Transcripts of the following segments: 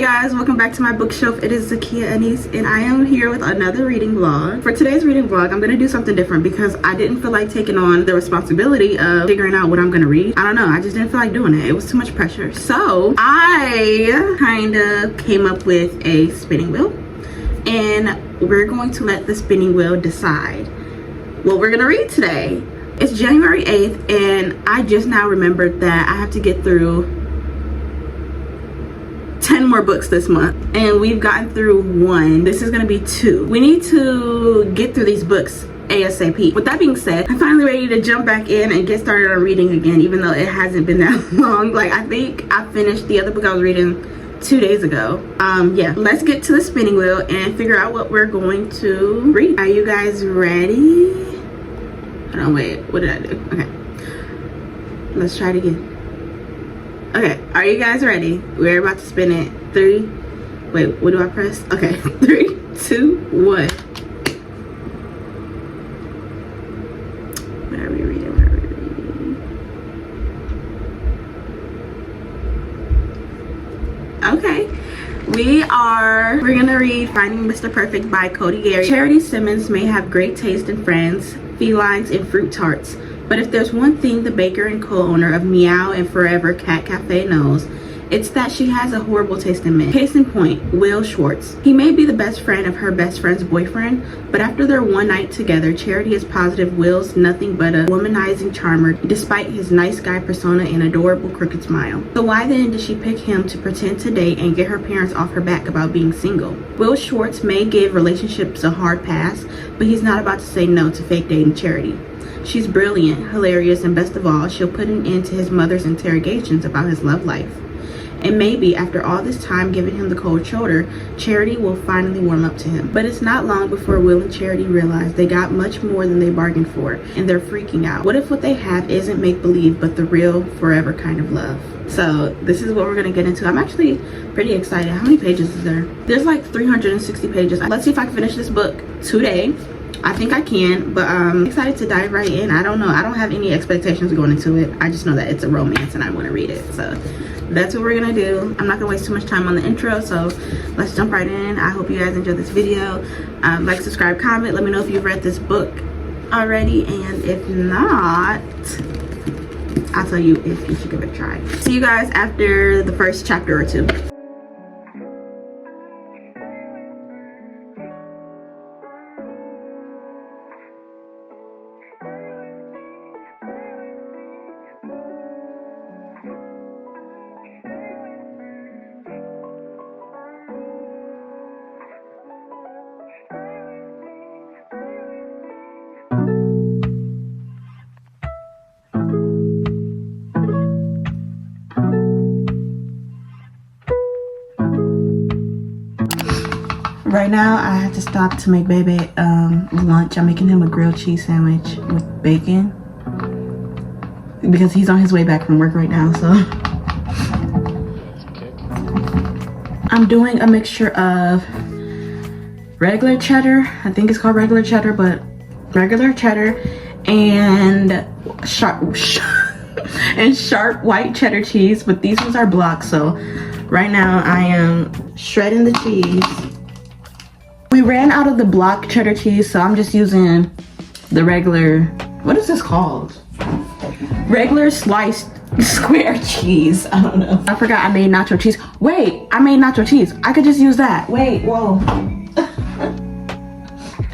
Hey guys, welcome back to my bookshelf. It is Zakia Anise and I am here with another reading vlog. For today's reading vlog, I'm going to do something different because I didn't feel like taking on the responsibility of figuring out what I'm going to read. I don't know, I just didn't feel like doing it. It was too much pressure. So I kind of came up with a spinning wheel and we're going to let the spinning wheel decide what we're going to read today. It's January 8th and I just now remembered that I have to get through 10 more books this month and we've gotten through one. This is gonna be 2. We need to get through these books ASAP. With that being said, I'm finally ready to jump back in and get started on reading again, even though it hasn't been that long. Like, I think I finished the other book I was reading 2 days ago. Yeah, let's get to the spinning wheel and figure out what we're going to read. Are you guys ready? Hold on, wait, what did I do? Okay, let's try it again. Okay, are you guys ready? We're about to spin it. 3, wait, what do I press? Okay, 3, 2, 1. What are we reading? What are we reading? Okay, we're gonna read Finding Mr. Perfect by Cody Gary. Charity Simmons may have great taste in friends, felines, and fruit tarts. But if there's one thing the baker and co-owner of Meow and Forever Cat Cafe knows, it's that she has a horrible taste in men. Case in point, Will Schwartz. He may be the best friend of her best friend's boyfriend, but after their one night together, Charity is positive Will's nothing but a womanizing charmer despite his nice guy persona and adorable crooked smile. So why then did she pick him to pretend to date and get her parents off her back about being single? Will Schwartz may give relationships a hard pass, but he's not about to say no to fake dating Charity. She's brilliant, hilarious, and best of all, she'll put an end to his mother's interrogations about his love life. And maybe, after all this time giving him the cold shoulder, Charity will finally warm up to him. But it's not long before Will and Charity realize they got much more than they bargained for, and they're freaking out. What if what they have isn't make-believe, but the real, forever kind of love? So, this is what we're gonna get into. I'm actually pretty excited. How many pages is there? There's like 360 pages. Let's see if I can finish this book today. I think I can, but I'm excited to dive right in. I don't know, I don't have any expectations going into it. I just know that it's a romance and I want to read it, so that's what we're gonna do. I'm not gonna waste too much time on the intro, so let's jump right in. I hope you guys enjoyed this video. Like, subscribe, comment, let me know if you've read this book already, and if not, I'll tell you if you should give it a try. See you guys after the first chapter or 2. Right now, I have to stop to make baby lunch. I'm making him a grilled cheese sandwich with bacon because he's on his way back from work right now, so. I'm doing a mixture of regular cheddar, I think it's called regular cheddar, but regular cheddar and sharp white cheddar cheese, but these ones are blocked, so right now I am shredding the cheese. We ran out of the block cheddar cheese, so I'm just using the regular, what is this called? Regular sliced square cheese. I don't know. I forgot I made nacho cheese. Wait, I made nacho cheese. I could just use that. Wait, whoa.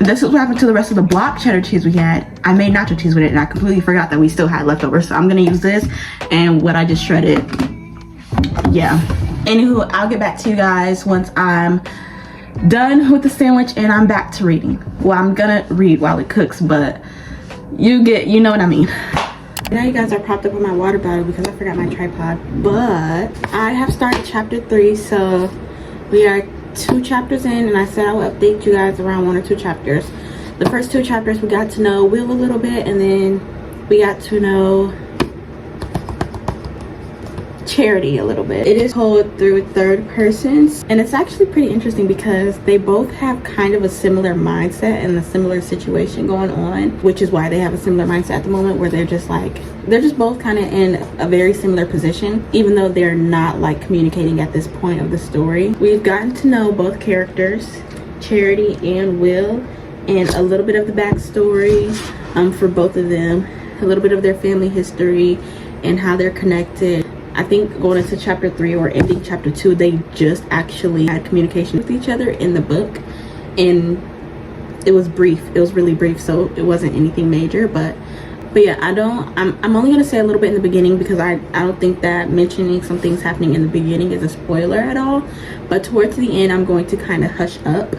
This is what happened to the rest of the block cheddar cheese we had. I made nacho cheese with it and I completely forgot that we still had leftovers. So I'm gonna use this and what I just shredded. Yeah. Anywho, I'll get back to you guys once I'm done with the sandwich and I'm back to reading. Well, I'm gonna read while it cooks, but you know what I mean. Now you guys are propped up on my water bottle because I forgot my tripod, but I have started chapter 3, so we are 2 chapters in, and I said I would update you guys around 1 or 2 chapters. The first 2 chapters we got to know Will a little bit, and then we got to know Charity a little bit. It is told through third persons, and it's actually pretty interesting because they both have kind of a similar mindset and a similar situation going on, which is why they have a similar mindset at the moment, where they're just both kind of in a very similar position, even though they're not like communicating at this point of the story. We've gotten to know both characters, Charity and Will, and a little bit of the backstory for both of them, a little bit of their family history and how they're connected. I think going into chapter 3 or ending chapter 2, they just actually had communication with each other in the book, and it was brief. It was really brief, so it wasn't anything major. But yeah, I'm only gonna say a little bit in the beginning because I don't think that mentioning some things happening in the beginning is a spoiler at all. But towards the end, I'm going to kind of hush up.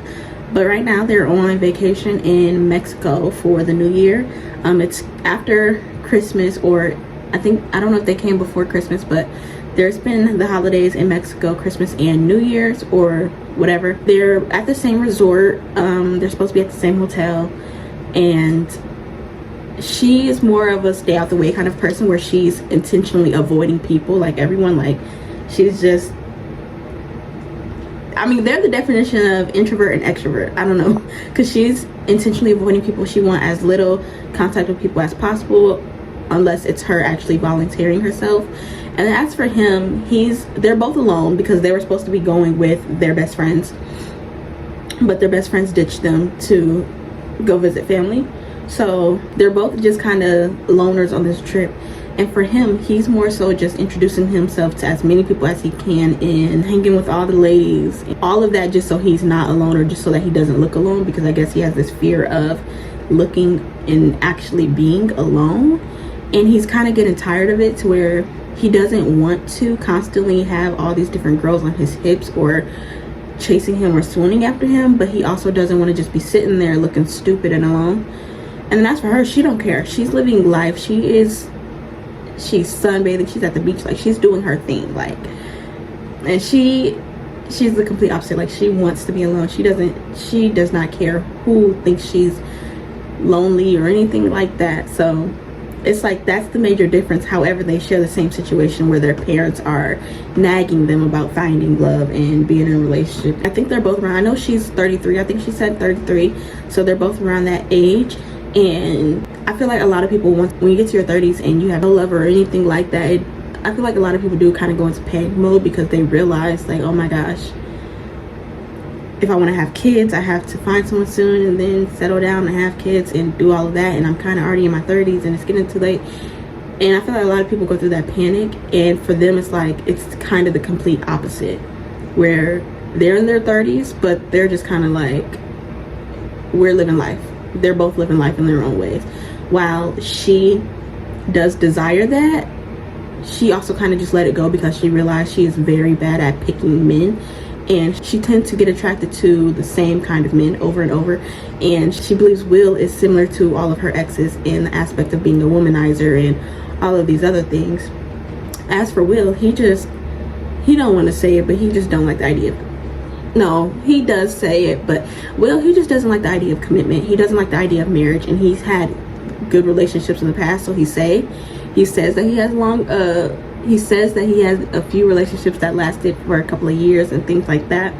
But right now they're on vacation in Mexico for the new year. It's after Christmas, or I don't know if they came before Christmas, but there's been the holidays in Mexico, Christmas and New Year's or whatever. They're at the same resort. They're supposed to be at the same hotel, and she is more of a stay out the way kind of person, where she's intentionally avoiding people, like everyone. Like, she's just, I mean, they're the definition of introvert and extrovert. I don't know, because she's intentionally avoiding people. She wants as little contact with people as possible, unless it's her actually volunteering herself. And as for him, they're both alone because they were supposed to be going with their best friends, but their best friends ditched them to go visit family. So they're both just kind of loners on this trip. And for him, he's more so just introducing himself to as many people as he can and hanging with all the ladies, all of that, just so he's not alone, or just so that he doesn't look alone, because I guess he has this fear of looking and actually being alone. And he's kind of getting tired of it, to where he doesn't want to constantly have all these different girls on his hips or chasing him or swooning after him, but he also doesn't want to just be sitting there looking stupid and alone. And then as for her, she don't care. She's living life. She's sunbathing, she's at the beach, like she's doing her thing, like, and she's the complete opposite. Like, she wants to be alone. She does not care who thinks she's lonely or anything like that. So it's like, that's the major difference. However, they share the same situation where their parents are nagging them about finding love and being in a relationship. I think they're both around, I know she's 33, I think she said 33, so they're both around that age. And I feel like a lot of people, when you get to your 30s and you have no love or anything like that, I feel like a lot of people do kind of go into panic mode, because they realize, like, oh my gosh, if I want to have kids, I have to find someone soon and then settle down and have kids and do all of that, and I'm kind of already in my 30s and it's getting too late. And I feel like a lot of people go through that panic, and for them it's like, it's kind of the complete opposite, where they're in their 30s but they're just kind of like, we're living life. They're both living life in their own ways. While she does desire that, she also kind of just let it go, because she realized she is very bad at picking men, and she tends to get attracted to the same kind of men over and over. And she believes Will is similar to all of her exes in the aspect of being a womanizer and all of these other things. As for Will, he don't want to say it, but he just don't like the idea of, no, he does say it, but Will, he just doesn't like the idea of commitment. He doesn't like the idea of marriage, and he's had good relationships in the past, so he says that he has a few relationships that lasted for a couple of years and things like that,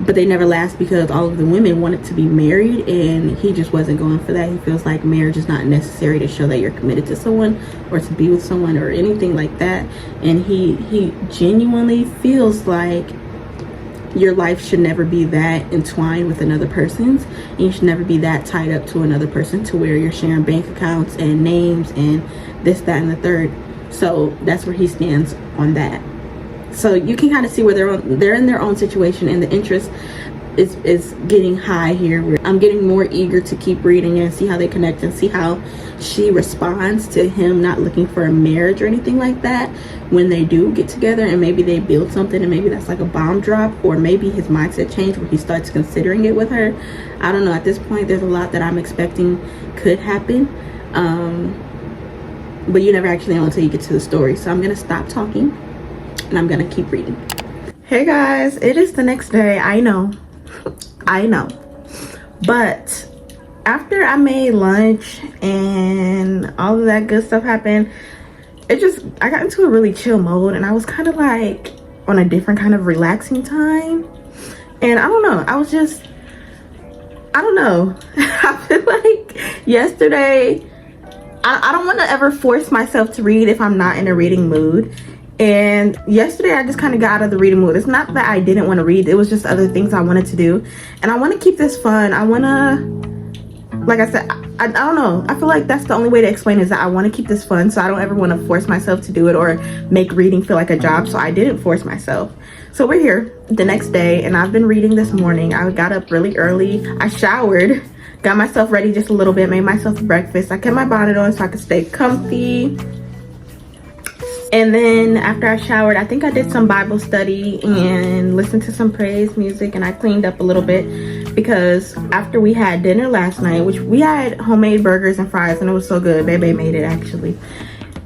but they never last because all of the women wanted to be married, and he just wasn't going for that. He feels like marriage is not necessary to show that you're committed to someone or to be with someone or anything like that. And he genuinely feels like your life should never be that entwined with another person's, and you should never be that tied up to another person to where you're sharing bank accounts and names and this, that, and the third. So that's where he stands on that. So you can kind of see where they're in their own situation, and the interest is getting high here, where I'm getting more eager to keep reading and see how they connect and see how she responds to him not looking for a marriage or anything like that when they do get together, and maybe they build something, and maybe that's like a bomb drop, or maybe his mindset changed where he starts considering it with her. I don't know. At this point, there's a lot that I'm expecting could happen, but you never actually know until you get to the story. So I'm gonna stop talking and I'm gonna keep reading. Hey guys, it is the next day. I know, but after I made lunch and all of that good stuff happened, I got into a really chill mode, and I was kind of like on a different kind of relaxing time. And I don't know, I don't know. I feel like yesterday, I don't want to ever force myself to read if I'm not in a reading mood. And yesterday I just kind of got out of the reading mood. It's not that I didn't want to read, it was just other things I wanted to do. And I want to keep this fun. I want to, like I said, I don't know. I feel like that's the only way to explain it, is that I want to keep this fun. So I don't ever want to force myself to do it or make reading feel like a job. So I didn't force myself. So we're here the next day, and I've been reading this morning. I got up really early. I showered, got myself ready just a little bit, made myself breakfast. I kept my bonnet on so I could stay comfy. And then after I showered, I think I did some Bible study and listened to some praise music, and I cleaned up a little bit because after we had dinner last night, which we had homemade burgers and fries, and it was so good. Bebe made it actually.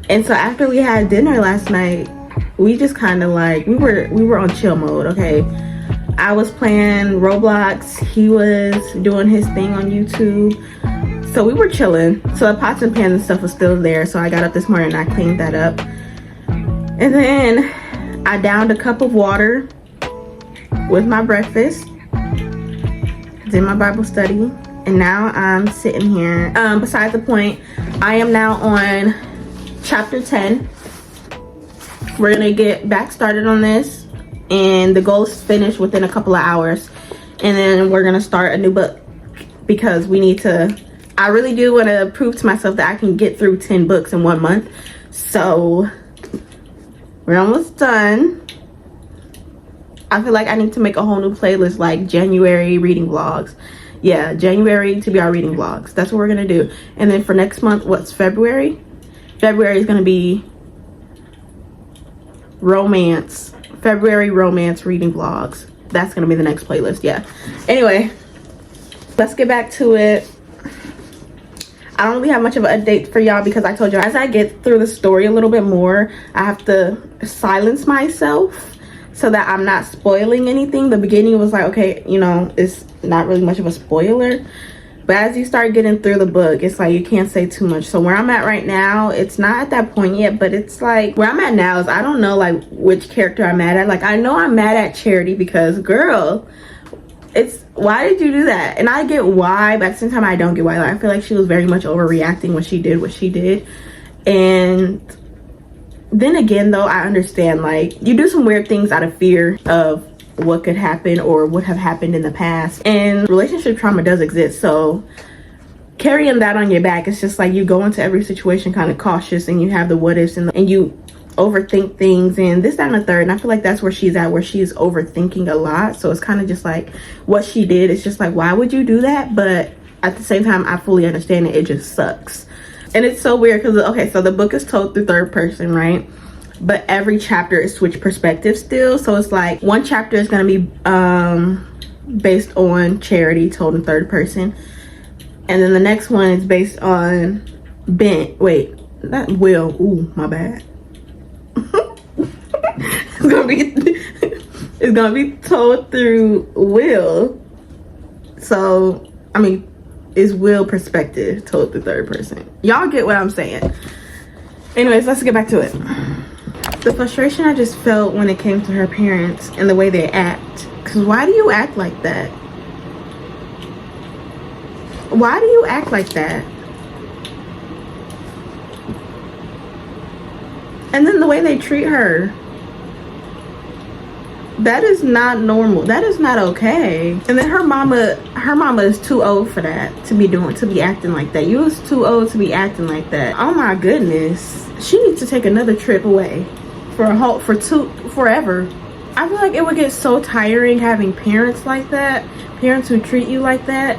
And so after we had dinner last night, we just kind of like, we were on chill mode, okay? I was playing Roblox, he was doing his thing on YouTube. So we were chilling. So the pots and pans and stuff was still there. So I got up this morning and I cleaned that up. And then I downed a cup of water with my breakfast, did my Bible study, and now I'm sitting here. Besides the point, I am now on chapter 10. We're gonna get back started on this, and the goal is to finish within a couple of hours, and then we're gonna start a new book because we need to, I really do want to prove to myself that I can get through 10 books in 1 month. So we're almost done. I feel like I need to make a whole new playlist, like January reading vlogs. Yeah, January TBR reading vlogs. That's what we're gonna do. And then for next month, what's February? February is gonna be February romance reading vlogs. That's gonna be the next playlist. Yeah. Anyway, let's get back to it. I don't really have much of an update for y'all because I told you, as I get through the story a little bit more, I have to silence myself so that I'm not spoiling anything. The beginning was like, okay, you know, it's not really much of a spoiler, but as you start getting through the book, it's like you can't say too much. So where I'm at right now, it's not at that point yet, but it's like where I'm at now is I don't know like which character I'm mad at. Like I know I'm mad at Charity because girl, it's, why did you do that? And I get why, but at the same time I don't get why. Like, I feel like she was very much overreacting when she did what she did. And then again though, I understand, like, you do some weird things out of fear of what could happen or would have happened in the past, and relationship trauma does exist. So carrying that on your back, it's just like you go into every situation kind of cautious, and you have the what ifs, and you overthink things and this, that, and the third. And I feel like that's where she's at, where she's overthinking a lot. So it's kind of just like what she did, it's just like, why would you do that? But at the same time, I fully understand it. It just sucks. And it's so weird because, okay, so the book is told through third person, right? But every chapter is switched perspective still. So it's like one chapter is going to be based on Charity, told in third person, and then the next one is based on not Will. Ooh, my bad. It's gonna be told through Will. So I mean, it's Will perspective told through third person. Y'all get what I'm saying. Anyways, let's get back to it. The frustration I just felt when it came to her parents and the way they act. Because why do you act like that? Why do you act like that? And then the way they treat her, that is not normal. That is not okay. And then her mama is too old for that, to be acting like that. You was too old to be acting like that. Oh my goodness. She needs to take another trip away forever. I feel like it would get so tiring having parents like that, parents who treat you like that,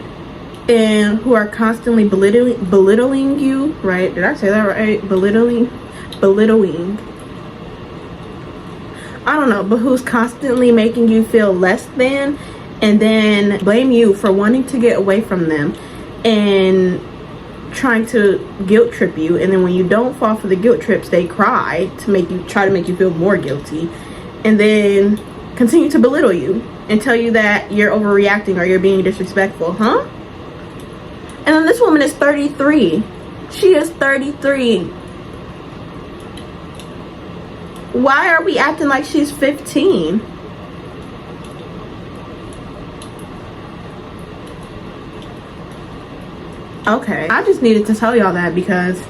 and who are constantly belittling you, right? Did I say that right? Belittling. I don't know, but who's constantly making you feel less than, and then blame you for wanting to get away from them and trying to guilt trip you. And then when you don't fall for the guilt trips, they cry to try to make you feel more guilty, and then continue to belittle you and tell you that you're overreacting or you're being disrespectful, huh? And then this woman is 33. She is 33. Why are we acting like she's 15? Okay, I just needed to tell y'all that because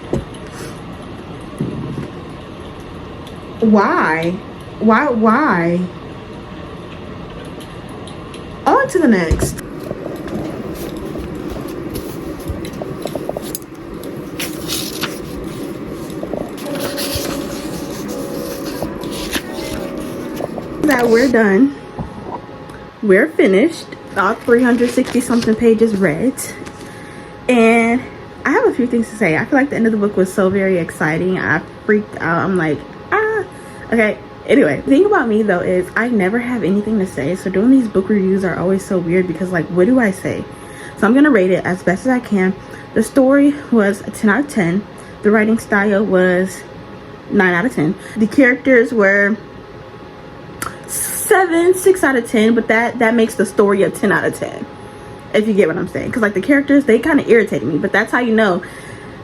why? On to the next. That we're done. We're finished. All 360 something pages read. And I have a few things to say. I feel like the end of the book was so very exciting. I freaked out. I'm like, okay. Anyway, the thing about me though is I never have anything to say. So doing these book reviews are always so weird because like, what do I say? So I'm gonna rate it as best as I can. The story was a 10 out of 10. The writing style was 9 out of 10. The characters were 6 out of 10, but that makes the story a 10 out of 10, if you get what I'm saying. Because like the characters, they kind of irritated me, but that's how you know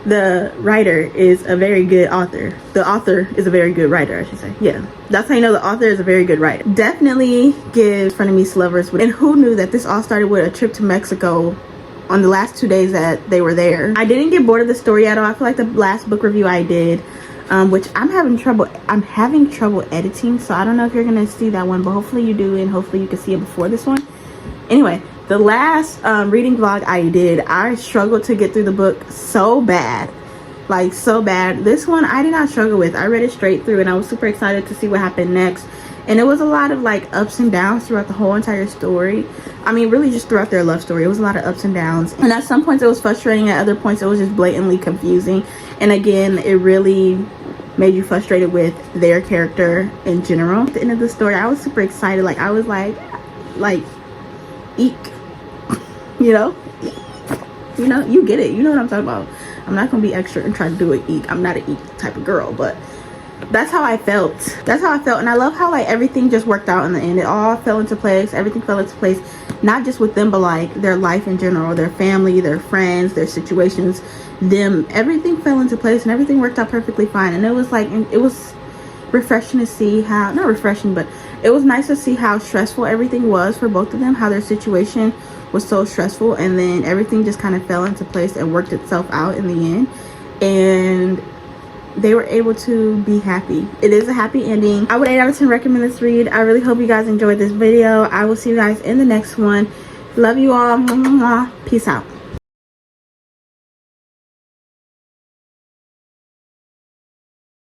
the writer is a very good author. The author is a very good writer, I should say. Yeah, that's how you know the author is a very good writer. Definitely give Frenemies to Lovers. And who knew that this all started with a trip to Mexico on the last 2 days that they were there. I didn't get bored of the story at all. I feel like the last book review I did, which I'm having trouble editing, so I don't know if you're gonna see that one, but hopefully you do, and hopefully you can see it before this one. Anyway, the last reading vlog I did, I struggled to get through the book so bad, like so bad. This one I did not struggle with. I read it straight through and I was super excited to see what happened next. And it was a lot of like ups and downs throughout the whole entire story. I mean, really just throughout their love story. It was a lot of ups and downs. And at some points it was frustrating. At other points it was just blatantly confusing. And again, it really made you frustrated with their character in general. At the end of the story, I was super excited. Like, I was like, eek. You know, you get it. You know what I'm talking about. I'm not gonna be extra and try to do an eek. I'm not an eek type of girl, but that's how I felt. That's how I felt. And I love how like everything just worked out in the end. It all fell into place. Everything fell into place, not just with them, but like their life in general, their family, their friends, their situations, them. Everything fell into place and everything worked out perfectly fine. And it was like, it was refreshing to see how, not refreshing, but it was nice to see how stressful everything was for both of them, how their situation was so stressful, and then everything just kind of fell into place and worked itself out in the end, and they were able to be happy. It is a happy ending. I would 8 out of 10 recommend this read. I really hope you guys enjoyed this video. I will see you guys in the next one. Love you all. Peace out.